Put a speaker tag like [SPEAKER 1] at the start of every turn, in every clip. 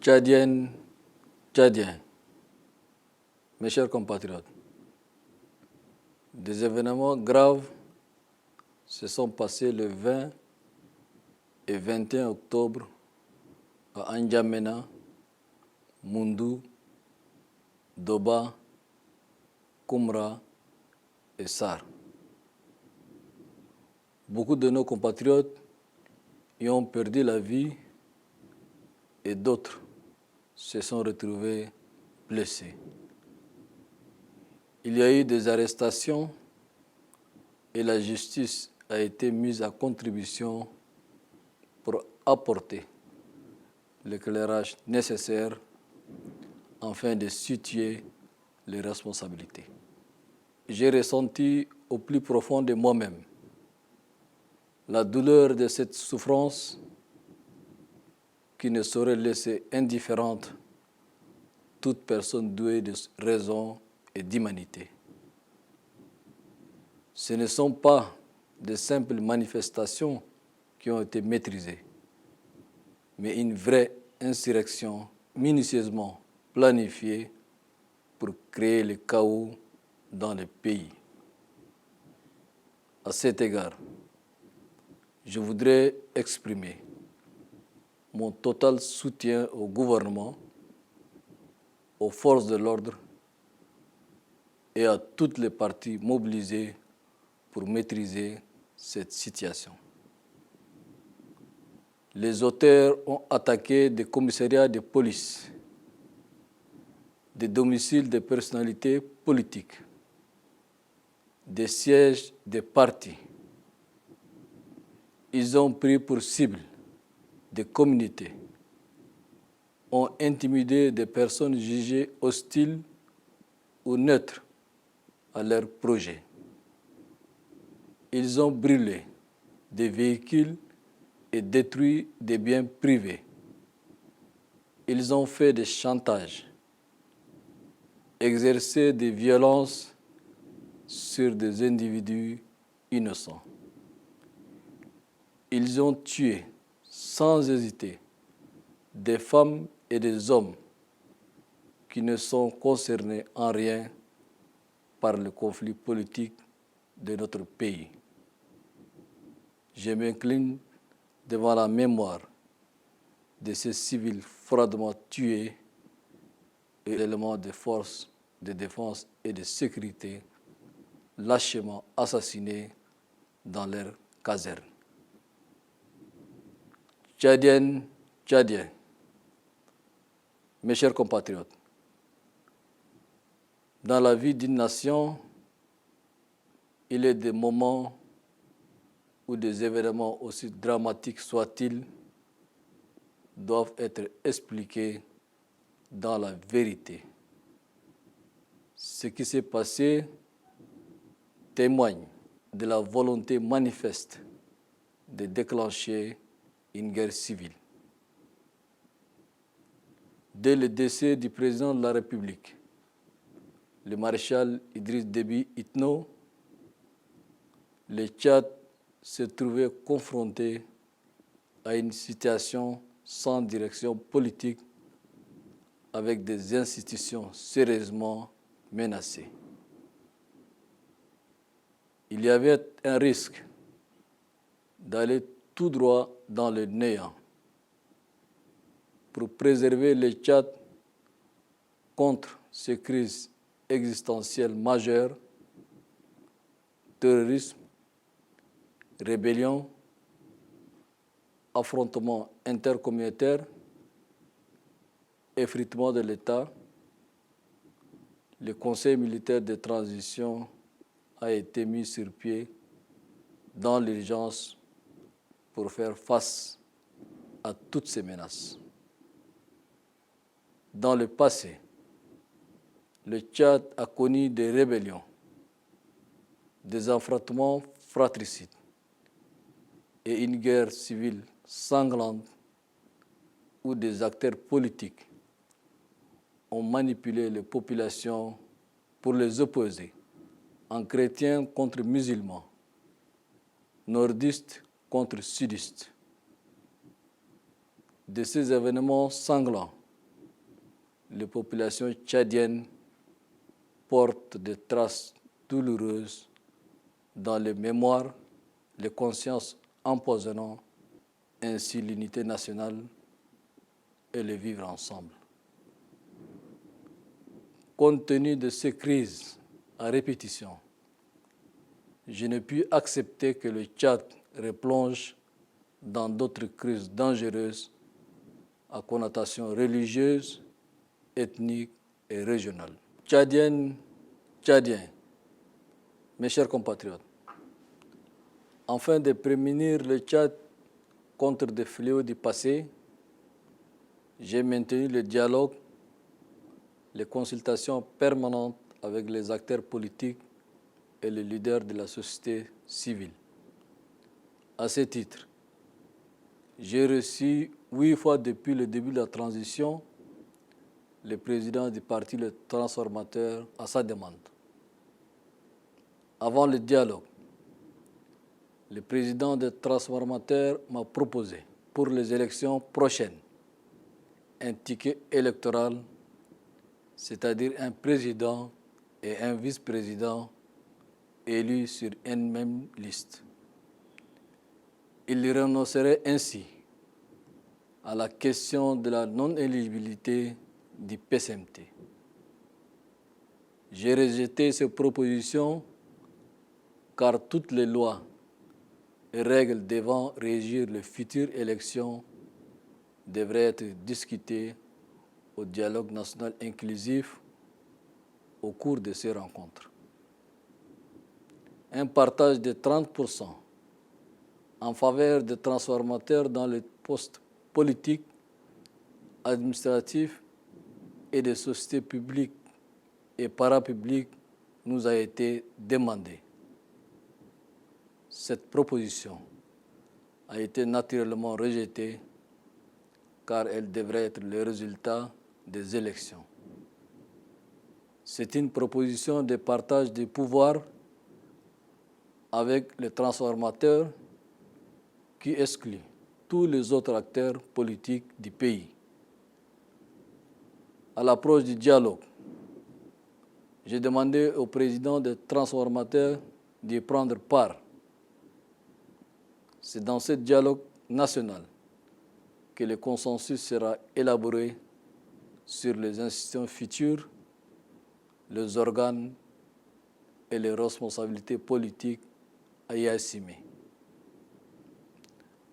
[SPEAKER 1] Tchadiennes, Tchadiens, mes chers compatriotes, des événements graves se sont passés le 20 et 21 octobre à N'Djamena, Moundou, Doba, Koumra et Sar. Beaucoup de nos compatriotes y ont perdu la vie et d'autres se sont retrouvés blessés. Il y a eu des arrestations et la justice a été mise à contribution pour apporter l'éclairage nécessaire afin de situer les responsabilités. J'ai ressenti au plus profond de moi-même la douleur de cette souffrance qui ne saurait laisser indifférente toute personne douée de raison et d'humanité. Ce ne sont pas de simples manifestations qui ont été maîtrisées, mais une vraie insurrection minutieusement planifiée pour créer le chaos dans le pays. À cet égard, je voudrais exprimer mon total soutien au gouvernement, aux forces de l'ordre et à toutes les parties mobilisées pour maîtriser cette situation. Les auteurs ont attaqué des commissariats de police, des domiciles de personnalités politiques, des sièges des partis. Ils ont pris pour cible des communautés, ont intimidé des personnes jugées hostiles ou neutres à leur projet. Ils ont brûlé des véhicules et détruit des biens privés. Ils ont fait des chantages, exercé des violences sur des individus innocents. Ils ont tué sans hésiter des femmes et des hommes qui ne sont concernés en rien par le conflit politique de notre pays. Je m'incline devant la mémoire de ces civils froidement tués et l'élément des forces de défense et de sécurité lâchement assassinés dans leurs casernes. Tchadiennes, Tchadiens, mes chers compatriotes, dans la vie d'une nation, il est des moments où des événements aussi dramatiques soient-ils doivent être expliqués dans la vérité. Ce qui s'est passé témoigne de la volonté manifeste de déclencher une guerre civile. Dès le décès du président de la République, le maréchal Idriss Déby Itno, le Tchad se trouvait confronté à une situation sans direction politique avec des institutions sérieusement menacées. Il y avait un risque d'aller tout droit dans le néant. Pour préserver le Tchad contre ces crises existentiels majeurs, terrorisme, rébellion, affrontements intercommunautaires, effritement de l'État, le Conseil militaire de transition a été mis sur pied dans l'urgence pour faire face à toutes ces menaces. Dans le passé, le Tchad a connu des rébellions, des affrontements fratricides et une guerre civile sanglante où des acteurs politiques ont manipulé les populations pour les opposer en chrétiens contre musulmans, nordistes contre sudistes. De ces événements sanglants, les populations tchadiennes portent des traces douloureuses dans les mémoires, les consciences empoisonnant ainsi l'unité nationale et le vivre ensemble. Compte tenu de ces crises à répétition, je ne puis accepter que le Tchad replonge dans d'autres crises dangereuses à connotation religieuse, ethnique et régionale. Tchadiennes, Tchadiens, mes chers compatriotes, afin de prémunir le Tchad contre des fléaux du passé, j'ai maintenu le dialogue, les consultations permanentes avec les acteurs politiques et les leaders de la société civile. À ce titre, j'ai reçu 8 fois depuis le début de la transition le président du parti Le Transformateur à sa demande. Avant le dialogue, le président des Transformateurs m'a proposé pour les élections prochaines un ticket électoral, c'est-à-dire un président et un vice-président élus sur une même liste. Il renoncerait ainsi à la question de la non-éligibilité du PCMT. J'ai rejeté ces propositions car toutes les lois et règles devant régir les futures élections devraient être discutées au dialogue national inclusif au cours de ces rencontres. Un partage de 30% en faveur des transformateurs dans les postes politiques, administratifs et des sociétés publiques et parapubliques nous a été demandé. Cette proposition a été naturellement rejetée car elle devrait être le résultat des élections. C'est une proposition de partage des pouvoirs avec les transformateurs qui exclut tous les autres acteurs politiques du pays. À l'approche du dialogue, j'ai demandé au président des transformateurs d'y prendre part. C'est dans ce dialogue national que le consensus sera élaboré sur les institutions futures, les organes et les responsabilités politiques à y assumer.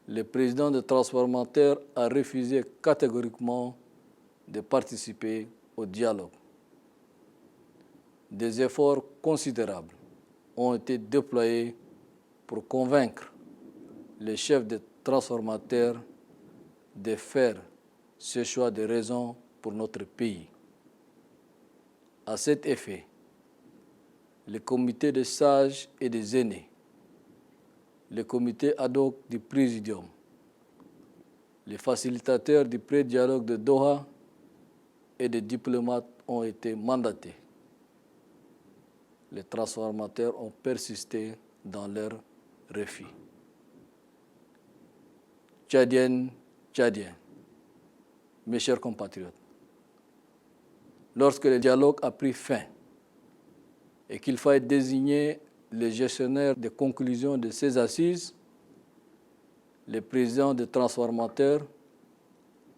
[SPEAKER 1] Le président des transformateurs a refusé catégoriquement de participer au dialogue. Des efforts considérables ont été déployés pour convaincre les chefs des transformateurs de faire ce choix de raison pour notre pays. À cet effet, le comité des sages et des aînés, le comité ad hoc du Présidium, les facilitateurs du pré-dialogue de Doha et des diplomates ont été mandatés. Les transformateurs ont persisté dans leur refus. Tchadiennes, Tchadiens, mes chers compatriotes, lorsque le dialogue a pris fin et qu'il fallait désigner les gestionnaires des conclusions de ces assises, le président des transformateurs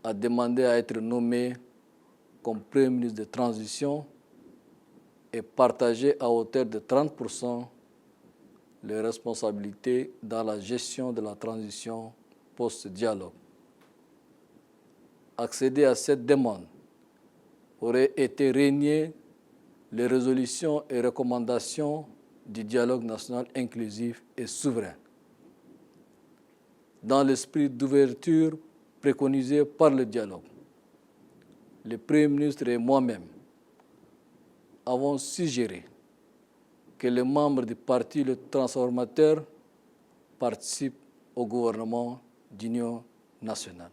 [SPEAKER 1] a demandé à être nommé comme Premier ministre de transition et partager à hauteur de 30% les responsabilités dans la gestion de la transition post-dialogue. Accéder à cette demande aurait été renier les résolutions et recommandations du dialogue national inclusif et souverain. Dans l'esprit d'ouverture préconisé par le dialogue, le Premier ministre et moi-même avons suggéré que les membres du parti Le Transformateur participent au gouvernement d'union nationale.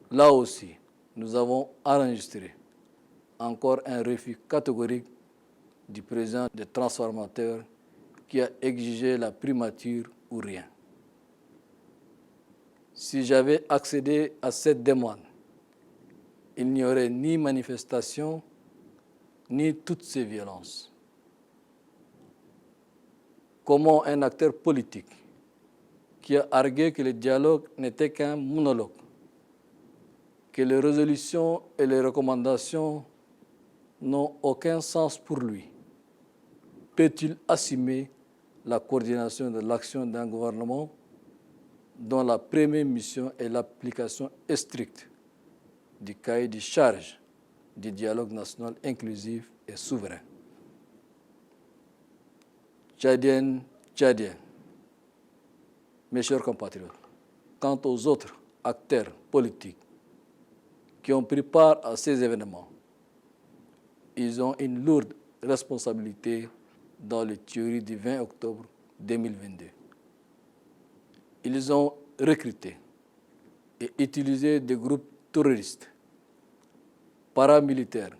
[SPEAKER 1] Là aussi, nous avons enregistré encore un refus catégorique du président des Transformateurs qui a exigé la primature ou rien. Si j'avais accédé à cette demande, il n'y aurait ni manifestation, ni toutes ces violences. Comment un acteur politique qui a argué que le dialogue n'était qu'un monologue, que les résolutions et les recommandations n'ont aucun sens pour lui, peut-il assumer la coordination de l'action d'un gouvernement dont la première mission est l'application stricte du cahier de charges du dialogue national inclusif et souverain? Tchadiennes, Tchadiens, mes chers compatriotes, quant aux autres acteurs politiques qui ont pris part à ces événements, ils ont une lourde responsabilité dans les tueries du 20 octobre 2022. Ils ont recruté et utilisé des groupes terroristes, paramilitaires,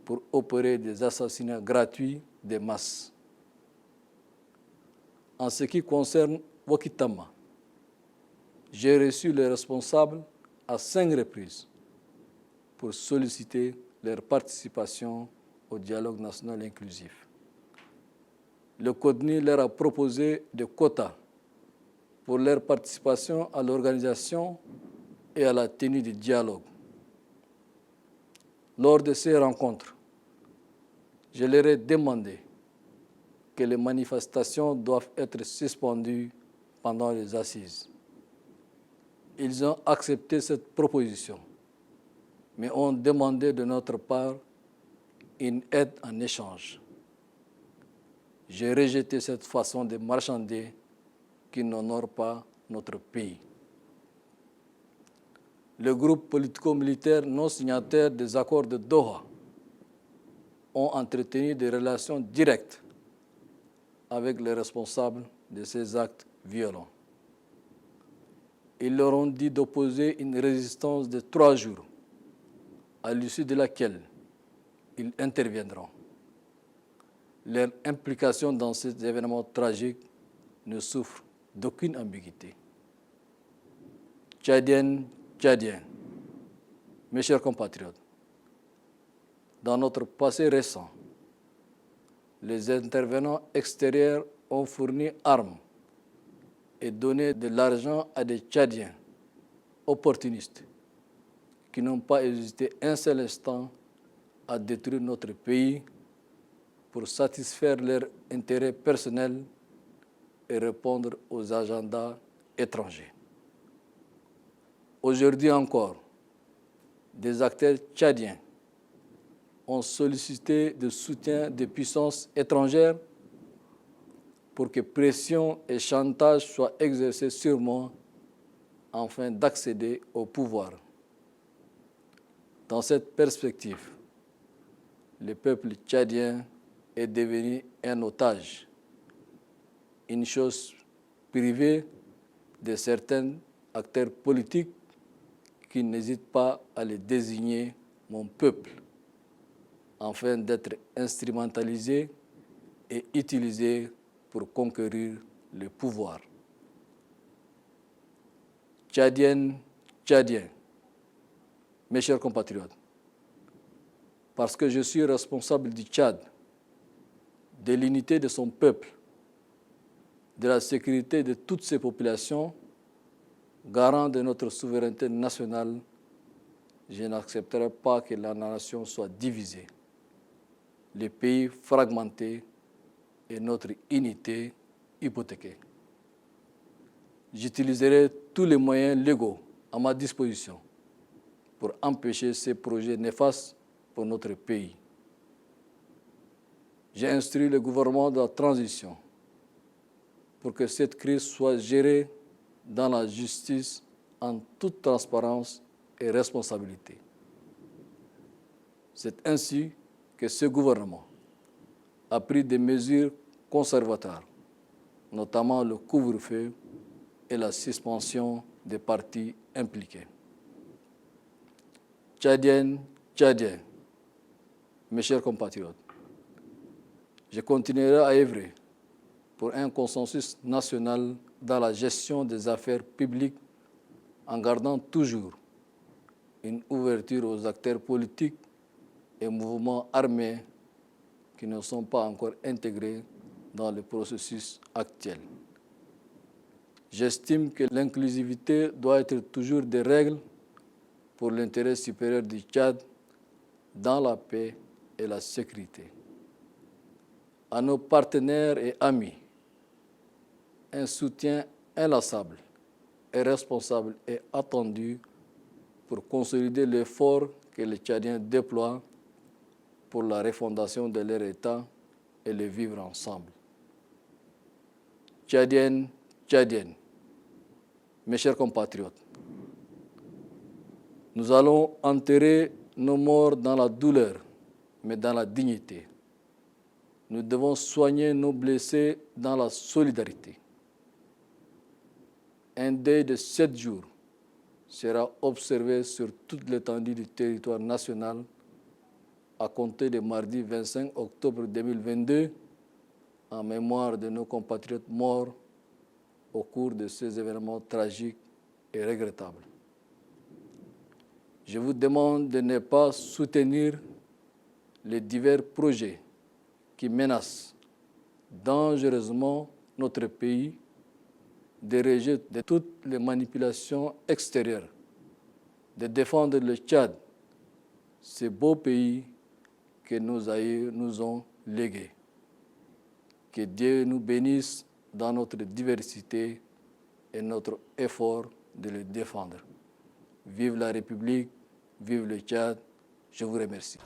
[SPEAKER 1] pour opérer des assassinats gratuits des masses. En ce qui concerne Wakitama, j'ai reçu les responsables à 5 reprises pour solliciter leur participation au dialogue national inclusif. Le CODNI leur a proposé des quotas pour leur participation à l'organisation et à la tenue du dialogue. Lors de ces rencontres, je leur ai demandé que les manifestations doivent être suspendues pendant les assises. Ils ont accepté cette proposition, mais ont demandé de notre part une aide en échange. J'ai rejeté cette façon de marchander qui n'honore pas notre pays. Le groupe politico-militaire non signataire des accords de Doha ont entretenu des relations directes avec les responsables de ces actes violents. Ils leur ont dit d'opposer une résistance de 3 jours, à l'issue de laquelle ils interviendront. Leur implication dans ces événements tragiques ne souffre d'aucune ambiguïté. Tchadiennes, Tchadiens, mes chers compatriotes, dans notre passé récent, les intervenants extérieurs ont fourni armes et donné de l'argent à des Tchadiens opportunistes qui n'ont pas hésité un seul instant à détruire notre pays pour satisfaire leurs intérêts personnels et répondre aux agendas étrangers. Aujourd'hui encore, des acteurs tchadiens ont sollicité le soutien des puissances étrangères pour que pression et chantage soient exercés sur moi afin d'accéder au pouvoir. Dans cette perspective, le peuple tchadien est devenu un otage, une chose privée de certains acteurs politiques qui n'hésitent pas à les désigner mon peuple, afin d'être instrumentalisés et utilisés pour conquérir le pouvoir. Tchadiennes, Tchadiens, mes chers compatriotes, parce que je suis responsable du Tchad, de l'unité de son peuple, de la sécurité de toutes ses populations, garant de notre souveraineté nationale, je n'accepterai pas que la nation soit divisée. le pays fragmenté et notre unité hypothéquée. J'utiliserai tous les moyens légaux à ma disposition pour empêcher ces projets néfastes pour notre pays. J'ai instruit le gouvernement de la transition pour que cette crise soit gérée dans la justice en toute transparence et responsabilité. C'est ainsi que ce gouvernement a pris des mesures conservatoire, notamment le couvre-feu et la suspension des partis impliqués. Tchadiennes, Tchadiens, mes chers compatriotes, je continuerai à œuvrer pour un consensus national dans la gestion des affaires publiques en gardant toujours une ouverture aux acteurs politiques et mouvements armés qui ne sont pas encore intégrés dans le processus actuel. J'estime que l'inclusivité doit être toujours des règles pour l'intérêt supérieur du Tchad dans la paix et la sécurité. À nos partenaires et amis, un soutien inlassable et responsable est attendu pour consolider l'effort que les Tchadiens déploient pour la refondation de leur État et le vivre ensemble. Tchadiennes, Tchadiennes, mes chers compatriotes, nous allons enterrer nos morts dans la douleur, mais dans la dignité. Nous devons soigner nos blessés dans la solidarité. Un deuil de 7 jours sera observé sur toute l'étendue du territoire national à compter de mardi 25 octobre 2022 en mémoire de nos compatriotes morts au cours de ces événements tragiques et regrettables. Je vous demande de ne pas soutenir les divers projets qui menacent dangereusement notre pays, de rejeter de toutes les manipulations extérieures, de défendre le Tchad, ce beau pays que nos aïeux nous ont légué. Que Dieu nous bénisse dans notre diversité et notre effort de le défendre. Vive la République, vive le Tchad, je vous remercie.